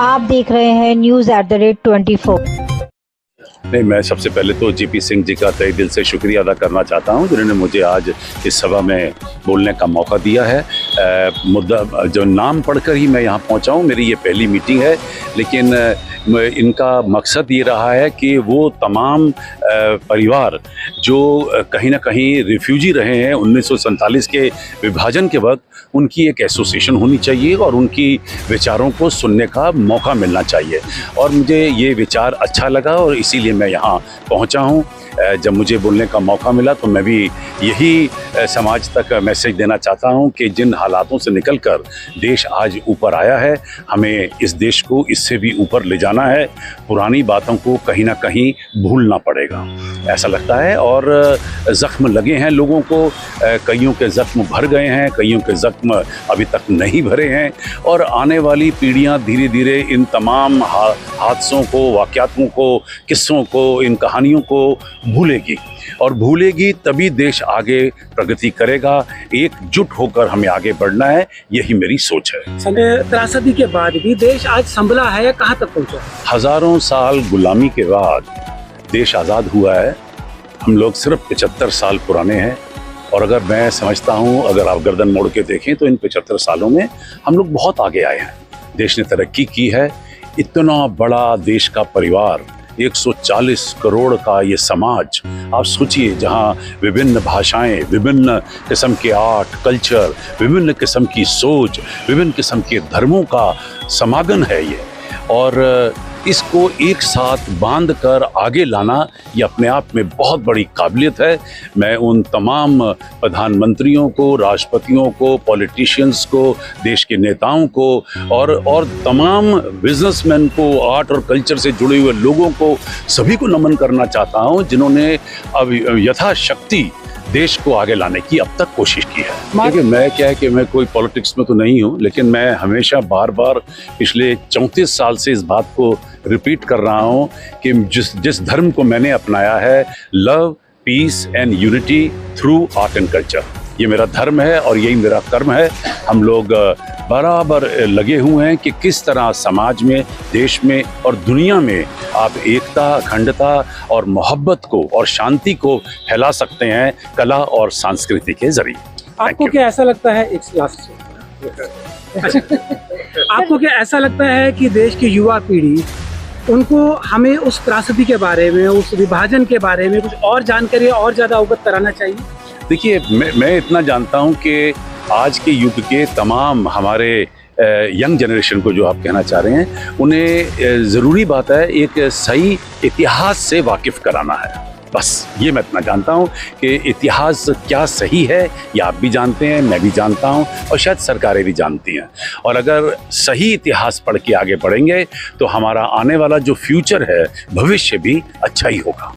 आप देख रहे हैं news@24। नहीं, मैं सबसे पहले तो जीपी सिंह जी का तहे दिल से शुक्रिया अदा करना चाहता हूं जिन्होंने मुझे आज इस सभा में बोलने का मौका दिया है। मुद्दा जो नाम पढ़कर ही मैं यहां पहुंचा हूं, मेरी ये पहली मीटिंग है, लेकिन इनका मकसद ये रहा है कि वो तमाम परिवार जो कहीं ना कहीं रिफ्यूजी रहे हैं 1947 के विभाजन के वक्त, उनकी एक एसोसिएशन होनी चाहिए और उनकी विचारों को सुनने का मौका मिलना चाहिए। और मुझे ये विचार अच्छा लगा और इसीलिए मैं यहाँ पहुँचा हूँ। जब मुझे बोलने का मौका मिला तो मैं भी यही समाज तक मैसेज देना चाहता हूं कि जिन हालातों से निकलकर देश आज ऊपर आया है, हमें इस देश को इससे भी ऊपर ले जाना है। पुरानी बातों को कहीं ना कहीं भूलना पड़ेगा, ऐसा लगता है। और ज़ख्म लगे हैं लोगों को, कईयों के ज़ख्म भर गए हैं, कईयों के ज़ख्म अभी तक नहीं भरे हैं। और आने वाली पीढ़ियां धीरे धीरे इन तमाम हादसों को, वाक़यातों को, किस्सों को, इन कहानियों को भूलेगी, और भूलेगी तभी देश आगे प्रगति करेगा। एकजुट होकर हमें आगे बढ़ना है, यही मेरी सोच है। त्रासदी के बाद भी देश आज संभला है, कहाँ तक पहुँचा? हजारों साल गुलामी के बाद देश आज़ाद हुआ है। हम लोग सिर्फ 75 साल पुराने हैं, और अगर मैं समझता हूँ, अगर आप गर्दन मोड़ के देखें तो इन 75 सालों में हम लोग बहुत आगे आए हैं। देश ने तरक्की की है। इतना बड़ा देश का परिवार, 140 करोड़ का ये समाज, आप सोचिए, जहाँ विभिन्न भाषाएं, विभिन्न किस्म के आर्ट, कल्चर, विभिन्न किस्म की सोच, विभिन्न किस्म के धर्मों का समागम है ये। और इसको एक साथ बांध कर आगे लाना, ये अपने आप में बहुत बड़ी काबिलियत है। मैं उन तमाम प्रधानमंत्रियों को, राष्ट्रपतियों को, पॉलिटिशियंस को, देश के नेताओं को और तमाम बिजनेसमैन को, आर्ट और कल्चर से जुड़े हुए लोगों को, सभी को नमन करना चाहता हूँ जिन्होंने अब यथाशक्ति देश को आगे लाने की अब तक कोशिश की है। देखिए, मैं क्या है कि मैं कोई पॉलिटिक्स में तो नहीं हूँ, लेकिन मैं हमेशा बार बार पिछले 34 साल से इस बात को रिपीट कर रहा हूँ कि जिस धर्म को मैंने अपनाया है, love, peace and unity through art and culture, ये मेरा धर्म है और यही मेरा कर्म है। हम लोग बराबर लगे हुए हैं कि किस तरह समाज में, देश में और दुनिया में आप एकता, अखंडता और मोहब्बत को और शांति को फैला सकते हैं कला और संस्कृति के जरिए। आपको क्या ऐसा लगता है, आपको क्या ऐसा लगता है कि देश की युवा पीढ़ी, उनको हमें उस त्रासदी के बारे में, उस विभाजन के बारे में कुछ और जानकारी और ज़्यादा अवगत कराना चाहिए? देखिए, मैं इतना जानता हूं कि आज के युग के तमाम हमारे यंग जनरेशन को, जो आप कहना चाह रहे हैं, उन्हें ज़रूरी बात है एक सही इतिहास से वाकिफ़ कराना है। बस ये मैं इतना जानता हूं कि इतिहास क्या सही है, ये आप भी जानते हैं, मैं भी जानता हूं, और शायद सरकारें भी जानती हैं। और अगर सही इतिहास पढ़ के आगे बढ़ेंगे तो हमारा आने वाला जो फ्यूचर है, भविष्य भी अच्छा ही होगा।